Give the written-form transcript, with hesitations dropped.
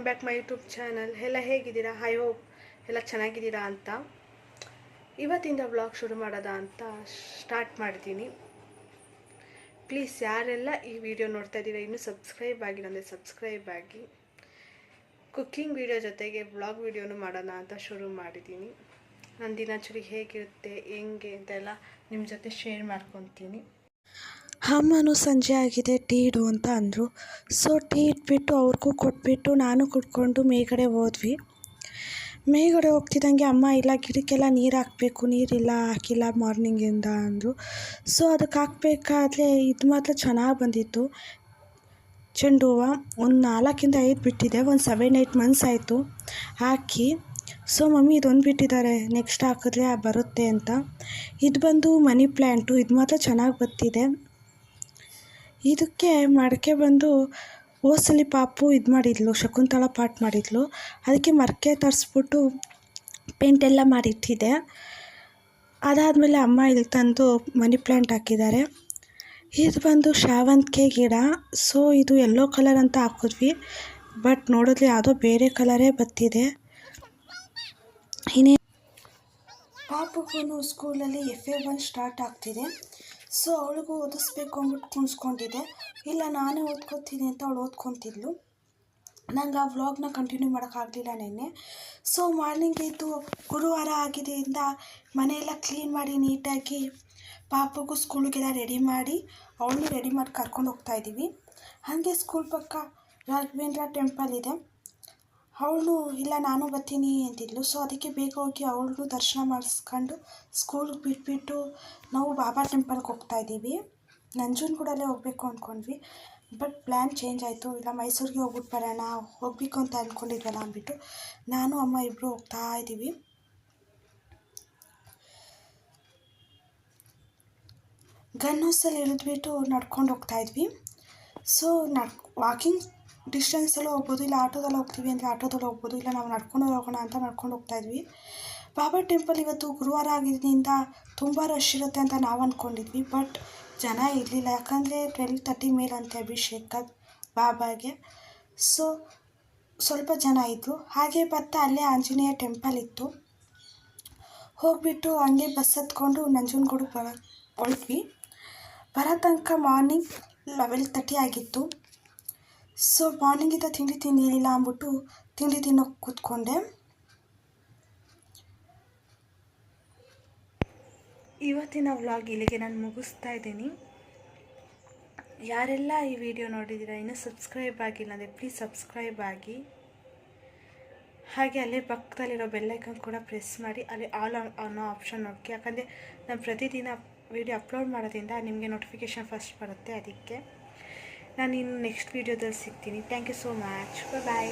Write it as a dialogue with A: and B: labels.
A: Welcome back my YouTube channel. ಎಲ್ಲ ಹೇಗಿದ್ದೀರಾ? I hope ಎಲ್ಲ ಚೆನ್ನಾಗಿದ್ದೀರಾ ಅಂತ. ಇವತ್ತಿಂದ ವ್ಲಾಗ್ ಶುರು ಮಾಡೋದ ಅಂತ ಸ್ಟಾರ್ಟ್ ಮಾಡ್ತೀನಿ. ಪ್ಲೀಸ್ ಯಾರೆಲ್ಲ ಈ ವಿಡಿಯೋ ನೋಡ್ತಾ ಇದ್ದೀರಾ ಇನ್ನೂ ಸಬ್ಸ್ಕ್ರೈಬ್ ಆಗಿಲ್ಲ ಅಂದರೆ ಸಬ್ಸ್ಕ್ರೈಬ್ ಆಗಿ. ಕುಕ್ಕಿಂಗ್ ವಿಡಿಯೋ ಜೊತೆಗೆ ವ್ಲಾಗ್ ವಿಡಿಯೋನು ಮಾಡೋಣ ಅಂತ ಶುರು ಮಾಡಿದ್ದೀನಿ. ನನ್ನ ದಿನಚರಿ ಹೇಗಿರುತ್ತೆ ಹೆಂಗೆ ಅಂತೆಲ್ಲ ನಿಮ್ಮ ಜೊತೆ ಶೇರ್ ಮಾಡ್ಕೊತೀನಿ.
B: ಅಮ್ಮನೂ ಸಂಜೆ ಆಗಿದೆ ಟೀ ಇಡು ಅಂತ ಅಂದರು. ಸೊ ಟೀ ಇಟ್ಬಿಟ್ಟು ಅವ್ರಿಗೂ ಕೊಟ್ಬಿಟ್ಟು ನಾನು ಕುಡ್ಕೊಂಡು ಮೇಲ್ಗಡೆ ಹೋದ್ವಿ. ಮೇಲ್ಗಡೆ ಹೋಗ್ತಿದ್ದಂಗೆ ಅಮ್ಮ ಇಲ್ಲ ಗಿಡಕ್ಕೆಲ್ಲ ನೀರು ಹಾಕಬೇಕು, ನೀರಿಲ್ಲ ಹಾಕಿಲ್ಲ ಮಾರ್ನಿಂಗಿಂದ ಅಂದರು. ಸೊ ಅದಕ್ಕೆ ಹಾಕಬೇಕಾದ್ರೆ ಇದು ಮಾತ್ರ ಚೆನ್ನಾಗಿ ಬಂದಿತ್ತು. ಚೆಂಡು ಹೂವು ಒಂದು 4-5 ಬಿಟ್ಟಿದೆ. ಒಂದು 7-8 ಮಂತ್ಸ್ ಆಯಿತು ಹಾಕಿ. ಸೊ ಮಮ್ಮಿ ಇದೊಂದು ಬಿಟ್ಟಿದ್ದಾರೆ, ನೆಕ್ಸ್ಟ್ ಹಾಕಿದ್ರೆ ಬರುತ್ತೆ ಅಂತ. ಇದು ಬಂದು ಮನಿ ಪ್ಲ್ಯಾಂಟು. ಇದು ಮಾತ್ರ ಚೆನ್ನಾಗಿ ಬರ್ತಿದೆ. ಇದಕ್ಕೆ ಮಡಕೆ ಬಂದು ಓಸಲಿ ಪಾಪು ಇದು ಮಾಡಿದ್ಲು, ಶಕುಂತಳ ಪಾಟ್ ಮಾಡಿದ್ಲು. ಅದಕ್ಕೆ ಮಡಕೆ ತರಿಸ್ಬಿಟ್ಟು ಪೇಂಟೆಲ್ಲ ಮಾಡಿಟ್ಟಿದ್ದೆ. ಅದಾದಮೇಲೆ ಅಮ್ಮ ಇಲ್ಲಿ ತಂದು ಮನಿ ಪ್ಲ್ಯಾಂಟ್ ಹಾಕಿದ್ದಾರೆ. ಇದು ಬಂದು ಶಾವಂತಿಗೆ ಗಿಡ. ಸೊ ಇದು ಯೆಲ್ಲೋ ಕಲರ್ ಅಂತ ಹಾಕಿದ್ವಿ, ಬಟ್ ನೋಡಿದ್ರೆ ಯಾವುದೋ ಬೇರೆ ಕಲರೇ ಬರ್ತಿದೆ. ಇನ್ನೇ ಪಾಪುಗೂ ಸ್ಕೂಲಲ್ಲಿ FA1 ಸ್ಟಾರ್ಟ್ ಆಗ್ತಿದೆ. ಸೊ ಅವಳಿಗೂ ಓದಿಸ್ಬೇಕು ಅಂದ್ಬಿಟ್ಟು ಕುಣಿಸ್ಕೊಂಡಿದ್ದೆ. ಇಲ್ಲ ನಾನೇ ಓದ್ಕೊತೀನಿ ಅಂತ ಅವಳು ಓದ್ಕೊತಿದ್ಲು. ನಂಗೆ ಆ ವ್ಲಾಗ್ನ ಕಂಟಿನ್ಯೂ ಮಾಡೋಕ್ಕಾಗಲಿಲ್ಲ ನೆನ್ನೆ. ಸೊ ಮಾರ್ನಿಂಗ್ ಇದ್ದು ಗುರುವಾರ ಆಗಿದ್ದರಿಂದ ಮನೆಯೆಲ್ಲ ಕ್ಲೀನ್ ಮಾಡಿ ನೀಟಾಗಿ ಪಾಪುಗೂ ಸ್ಕೂಲಿಗೆಲ್ಲ ರೆಡಿ ಮಾಡಿ ಅವಳನ್ನೂ ರೆಡಿ ಮಾಡಿ ಕರ್ಕೊಂಡು ಹೋಗ್ತಾಯಿದ್ದೀವಿ. ಹಾಗೆ ಸ್ಕೂಲ್ ಪಕ್ಕ ರಾಘವೇಂದ್ರ ಟೆಂಪಲ್ ಇದೆ. ಅವಳು ಇಲ್ಲ ನಾನು ಬರ್ತೀನಿ ಅಂತಿದ್ಲು. ಸೊ ಅದಕ್ಕೆ ಬೇಗ ಹೋಗಿ ಅವಳನ್ನೂ ದರ್ಶನ ಮಾಡಿಸ್ಕೊಂಡು ಸ್ಕೂಲ್ಗೆ ಬಿಟ್ಬಿಟ್ಟು ನಾವು ಬಾಬಾ ಟೆಂಪಲ್ಗೆ ಹೋಗ್ತಾಯಿದ್ದೀವಿ. ನಂಜನಗೂಡಲ್ಲೇ ಹೋಗಬೇಕು ಅಂದ್ಕೊಂಡ್ವಿ, ಬಟ್ ಪ್ಲ್ಯಾನ್ ಚೇಂಜ್ ಆಯಿತು. ಇಲ್ಲ ಮೈಸೂರಿಗೆ ಹೋಗ್ಬಿಟ್ಟು ಬರೋಣ, ಹೋಗಬೇಕು ಅಂತ ಅಂದ್ಕೊಂಡಿದ್ವಲ್ಲ ಅಂದ್ಬಿಟ್ಟು ನಾನು ಅಮ್ಮ ಇಬ್ಬರು ಹೋಗ್ತಾ ಇದ್ದೀವಿ. ಗನ್ ಹೌಸಲ್ಲಿ ಇಳಿದ್ಬಿಟ್ಟು ನಡ್ಕೊಂಡು ಹೋಗ್ತಾಯಿದ್ವಿ. ಸೊ ವಾಕಿಂಗ್ ಡಿಸ್ಟೆನ್ಸಲ್ಲೂ ಹೋಗ್ಬೋದು, ಇಲ್ಲ ಆಟೋದಲ್ಲಿ ಹೋಗ್ತೀವಿ ಅಂದರೆ ಆಟೋದಲ್ಲಿ ಹೋಗ್ಬೋದು, ಇಲ್ಲ ನಾವು ನಡ್ಕೊಂಡು ಹೋಗೋಣ ಅಂತ ನಡ್ಕೊಂಡು ಹೋಗ್ತಾಯಿದ್ವಿ. ಬಾಬಾ ಟೆಂಪಲ್ ಇವತ್ತು ಗುರುವಾರ ಆಗಿದ್ದರಿಂದ ತುಂಬ ರಶ್ ಇರುತ್ತೆ ಅಂತ ನಾವು ಅಂದ್ಕೊಂಡಿದ್ವಿ, ಬಟ್ ಜನ ಇರಲಿಲ್ಲ. ಯಾಕಂದರೆ 12:30 ಮೇಲಂತೆ ಅಭಿಷೇಕ ಬಾಬಾಗೆ. ಸೊ ಸ್ವಲ್ಪ ಜನ ಇದ್ದರು. ಹಾಗೆ ಬರ್ತಾ ಅಲ್ಲೇ ಆಂಜನೇಯ ಟೆಂಪಲ್ ಇತ್ತು. ಹೋಗಿಬಿಟ್ಟು ಹಂಗೆ ಬಸ್ ಹತ್ಕೊಂಡು ನಂಜನಗೂಡಿಗೆ ಹೊರಟ್ವಿ. ಬರೋ ತನಕ ಮಾರ್ನಿಂಗ್ 11:30 ಆಗಿತ್ತು. ಸೊ ಮಾರ್ನಿಂಗಿಂದ ತಿಂಡಿ ತಿನ್ನಲಿಲ್ಲ ಅಂದ್ಬಿಟ್ಟು ತಿಂಡಿ ತಿನ್ನೋಕೆ ಕೂತ್ಕೊಂಡೆ.
A: ಇವತ್ತಿನ ವ್ಲಾಗ್ ಇಲ್ಲಿಗೆ ನಾನು ಮುಗಿಸ್ತಾ ಇದ್ದೀನಿ. ಯಾರೆಲ್ಲ ಈ ವಿಡಿಯೋ ನೋಡಿದ್ದೀರಾ ಇನ್ನೂ ಸಬ್ಸ್ಕ್ರೈಬ್ ಆಗಿಲ್ಲ ಅಂದರೆ ಪ್ಲೀಸ್ ಸಬ್ಸ್ಕ್ರೈಬ್ ಆಗಿ. ಹಾಗೆ ಅಲ್ಲೇ ಪಕ್ಕದಲ್ಲಿರೋ ಬೆಲ್ಲೈಕನ್ ಕೂಡ ಪ್ರೆಸ್ ಮಾಡಿ ಅಲ್ಲಿ ಆಲ್ ಅನ್ನೋ ಆಪ್ಷನ್ ನೋಡ್ಕಿ. ಯಾಕಂದರೆ ನಾನು ಪ್ರತಿದಿನ ವಿಡಿಯೋ ಅಪ್ಲೋಡ್ ಮಾಡೋದ್ರಿಂದ ನಿಮಗೆ ನೋಟಿಫಿಕೇಷನ್ ಫಸ್ಟ್ ಬರುತ್ತೆ. ಅದಕ್ಕೆ ನಾನು ಇನ್ನು ನೆಕ್ಸ್ಟ್ ವೀಡಿಯೋದಲ್ಲಿ ಸಿಗ್ತೀನಿ. Thank you so much. Bye.